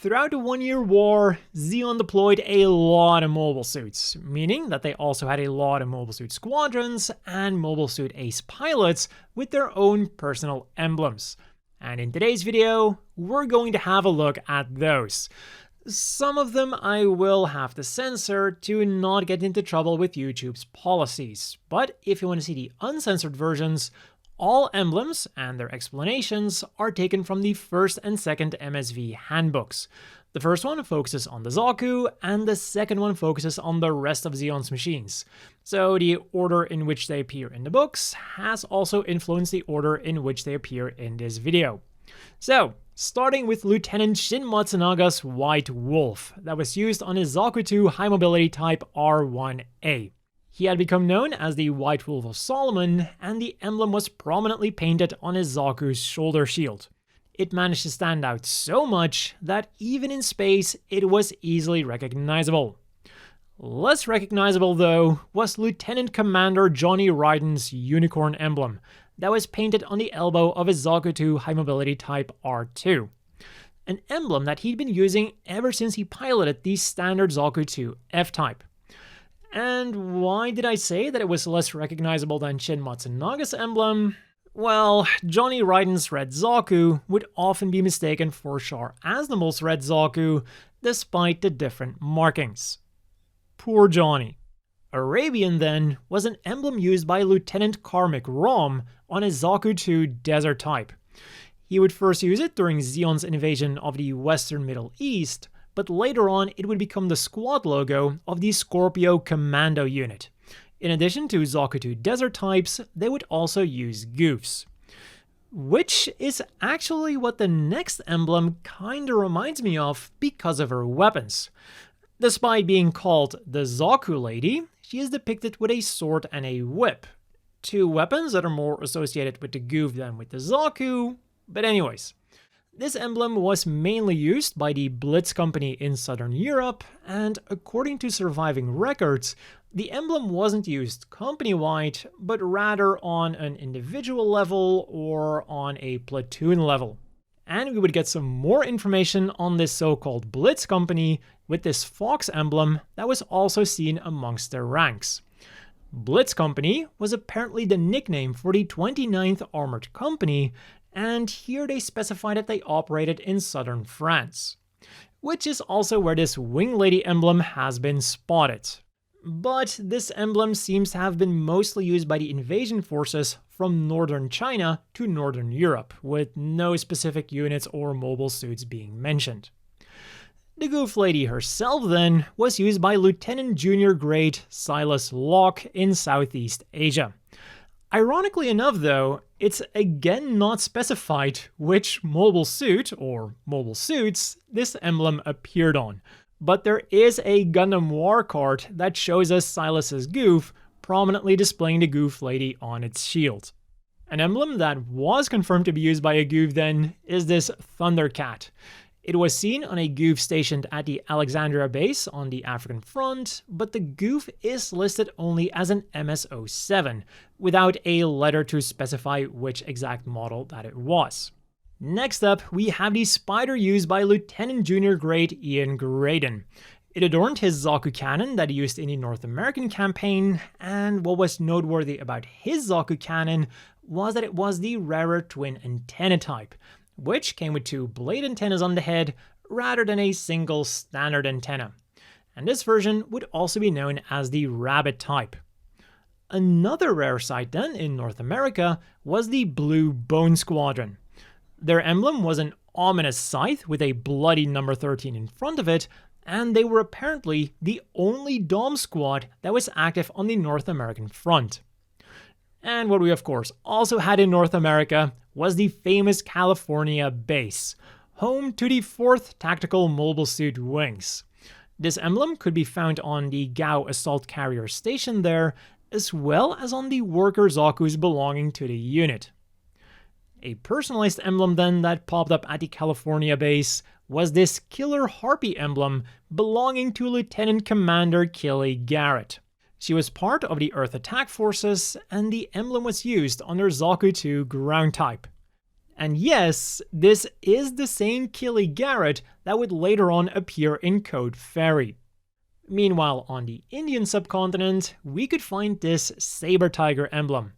Throughout the 1-year war, Zeon deployed a lot of mobile suits, meaning that they also had a lot of mobile suit squadrons and mobile suit ace pilots with their own personal emblems. And in today's video, we're going to have a look at those. Some of them I will have to censor to not get into trouble with YouTube's policies, but if you want to see the uncensored versions, all emblems and their explanations are taken from the first and second MSV handbooks. The first one focuses on the Zaku, and the second one focuses on the rest of Zeon's machines. So the order in which they appear in the books has also influenced the order in which they appear in this video. So, starting with Lieutenant Shin Matsunaga's White Wolf, that was used on his Zaku 2 High Mobility Type R1A. He had become known as the White Wolf of Solomon, and the emblem was prominently painted on his Zaku's shoulder shield. It managed to stand out so much that even in space, it was easily recognizable. Less recognizable, though, was Lieutenant Commander Johnny Ryden's Unicorn emblem, that was painted on the elbow of his Zaku 2 High Mobility Type R2. An emblem that he'd been using ever since he piloted the standard Zaku 2 F-Type. And why did I say that it was less recognizable than Shin Matsunaga's emblem? Well, Johnny Ryden's Red Zaku would often be mistaken for Char Aznavour's Red Zaku, despite the different markings. Poor Johnny. Arabian, then, was an emblem used by Lieutenant Carmice Rom on his Zaku 2 Desert Type. He would first use it during Zeon's invasion of the Western Middle East, but later on it would become the squad logo of the Scorpio Commando unit. In addition to Zaku 2 Desert types, they would also use Goufs. Which is actually what the next emblem kinda reminds me of because of her weapons. Despite being called the Zaku Lady, she is depicted with a sword and a whip. Two weapons that are more associated with the Gouf than with the Zaku, but anyways. This emblem was mainly used by the Blitz Company in Southern Europe, and according to surviving records, the emblem wasn't used company-wide, but rather on an individual level or on a platoon level. And we would get some more information on this so-called Blitz Company with this fox emblem that was also seen amongst their ranks. Blitz Company was apparently the nickname for the 29th Armored Company, and here they specify that they operated in southern France, which is also where this Wing Lady emblem has been spotted. But this emblem seems to have been mostly used by the invasion forces from northern China to northern Europe, with no specific units or mobile suits being mentioned. The Gouf Lady herself, then, was used by Lieutenant Junior Grade Silas Locke in Southeast Asia. Ironically enough, though, it's again not specified which mobile suit, or mobile suits, this emblem appeared on. But there is a Gundam War card that shows us Silas's Gouf prominently displaying the Gouf Lady on its shield. An emblem that was confirmed to be used by a Gouf then is this Thundercat. It was seen on a Gouf stationed at the Alexandria base on the African front, but the Gouf is listed only as an MS-07, without a letter to specify which exact model that it was. Next up, we have the Spider used by Lieutenant Junior Grade Ian Graden. It adorned his Zaku cannon that he used in the North American campaign, and what was noteworthy about his Zaku cannon was that it was the rarer twin antenna type, which came with two blade antennas on the head rather than a single standard antenna. And this version would also be known as the Rabbit type. Another rare sight then in North America was the Blue Bone Squadron. Their emblem was an ominous scythe with a bloody number 13 in front of it, and they were apparently the only Dom squad that was active on the North American front. And what we of course also had in North America was the famous California base, home to the 4th Tactical Mobile Suit Wings. This emblem could be found on the Gao assault carrier station there, as well as on the worker Zakus belonging to the unit. A personalized emblem then that popped up at the California base was this Killer Harpy emblem belonging to Lieutenant Commander Killy Garret. She was part of the Earth Attack Forces, and the emblem was used on her Zaku 2 ground type. And yes, this is the same Killy Garret that would later on appear in Code Fairy. Meanwhile, on the Indian subcontinent, we could find this Saber Tiger emblem.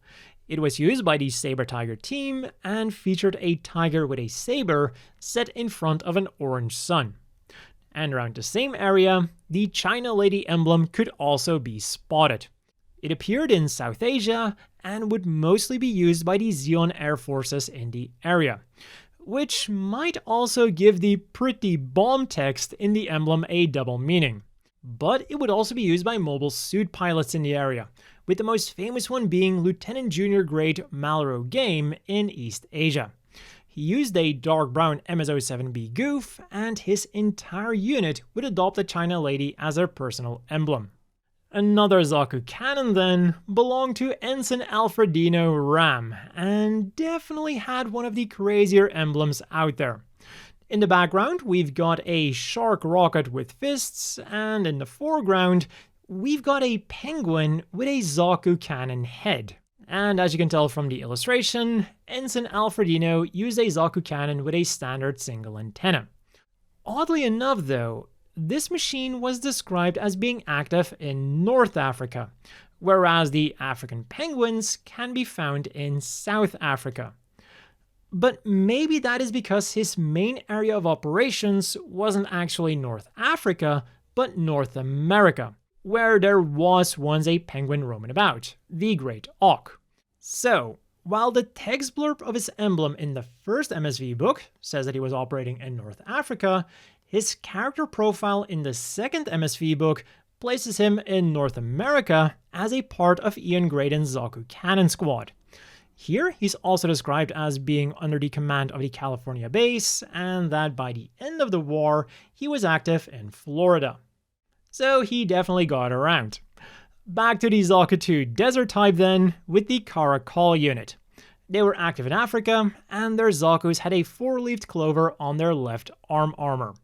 It was used by the Saber Tiger team and featured a tiger with a saber set in front of an orange sun. And around the same area, the China Lady emblem could also be spotted. It appeared in South Asia and would mostly be used by the Zeon air forces in the area, which might also give the pretty bomb text in the emblem a double meaning. But it would also be used by mobile suit pilots in the area, with the most famous one being Lieutenant Junior Grade Malraux Gaim in East Asia. He used a dark brown MS-07B Gouf, and his entire unit would adopt the China Lady as their personal emblem. Another Zaku cannon then belonged to Ensign Alfredeano Ram, and definitely had one of the crazier emblems out there. In the background, we've got a shark rocket with fists, and in the foreground, we've got a penguin with a Zaku cannon head. And as you can tell from the illustration, Ensign Alfredeano used a Zaku cannon with a standard single antenna. Oddly enough though, this machine was described as being active in North Africa, whereas the African penguins can be found in South Africa. But maybe that is because his main area of operations wasn't actually North Africa, but North America, where there was once a penguin roaming about, the Great Auk. So, while the text blurb of his emblem in the first MSV book says that he was operating in North Africa, his character profile in the second MSV book places him in North America as a part of Ian Graden's Zaku Cannon Squad. Here, he's also described as being under the command of the California base, and that by the end of the war, he was active in Florida. So he definitely got around. Back to the Zaku 2 desert type then, with the Karakal unit. They were active in Africa, and their Zakus had a 4-leaved clover on their left arm armor.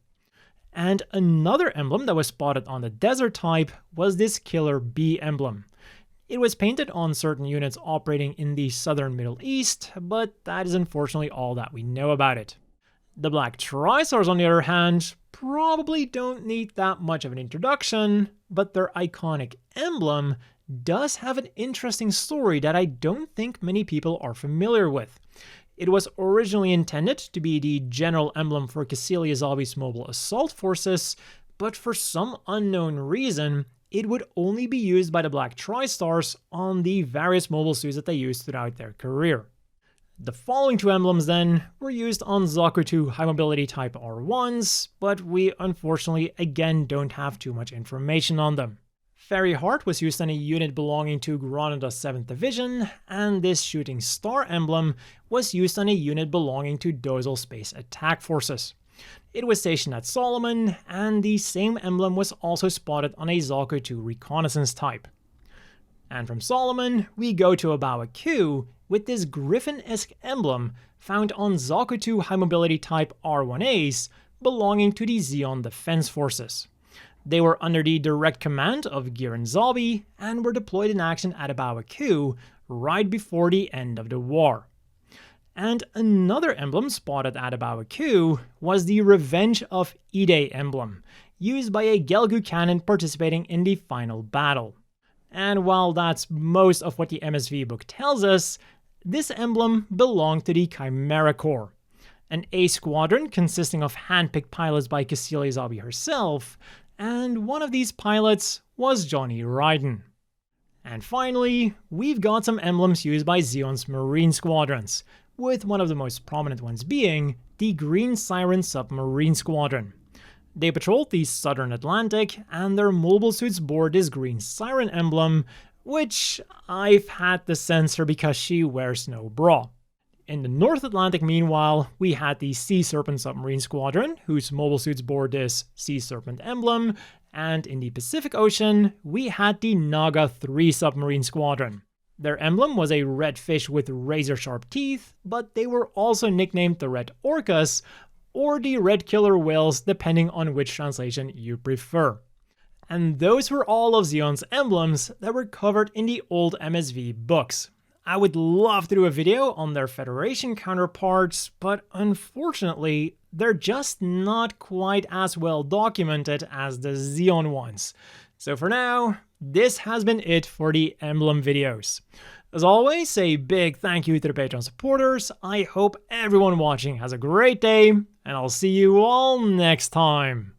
And another emblem that was spotted on the desert type was this Killer Bee emblem. It was painted on certain units operating in the southern Middle East, but that is unfortunately all that we know about it. The Black Trisars, on the other hand, probably don't need that much of an introduction, but their iconic emblem does have an interesting story that I don't think many people are familiar with. It was originally intended to be the general emblem for Cassilia Zabi's mobile assault forces, but for some unknown reason, it would only be used by the Black Trisars on the various mobile suits that they used throughout their career. The following two emblems then were used on Zaku 2 High Mobility Type R1s, but we unfortunately again don't have too much information on them. Fairy Heart was used on a unit belonging to Granada's 7th Division, and this Shooting Star emblem was used on a unit belonging to Dozal Space Attack Forces. It was stationed at Solomon, and the same emblem was also spotted on a Zaku 2 Reconnaissance type. And from Solomon, we go to Abawa Q with this Griffon-esque emblem found on Zaku 2 High Mobility Type R1As belonging to the Zeon Defense Forces. They were under the direct command of Giran Zabi and were deployed in action at Abawa Q right before the end of the war. And another emblem spotted at Abawa Q was the Revenge of Ide emblem, used by a Gelgu cannon participating in the final battle. And while that's most of what the MSV book tells us, this emblem belonged to the Chimera Corps, an A squadron consisting of hand-picked pilots by Cassilia Zabi herself, and one of these pilots was Johnny Ridden. And finally, we've got some emblems used by Zeon's Marine squadrons, with one of the most prominent ones being the Green Siren Submarine Squadron. They patrolled the southern Atlantic, and their mobile suits bore this Green Siren emblem, which I've had to censor because she wears no bra. In the North Atlantic, meanwhile, we had the Sea Serpent Submarine Squadron, whose mobile suits bore this Sea Serpent emblem, and in the Pacific Ocean, we had the Naga III Submarine Squadron. Their emblem was a red fish with razor-sharp teeth, but they were also nicknamed the Red Orcas, or the Red Killer Whales, depending on which translation you prefer. And those were all of Zeon's emblems that were covered in the old MSV books. I would love to do a video on their Federation counterparts, but unfortunately, they're just not quite as well documented as the Zeon ones. So for now, this has been it for the Emblem videos. As always, a big thank you to the Patreon supporters. I hope everyone watching has a great day, and I'll see you all next time.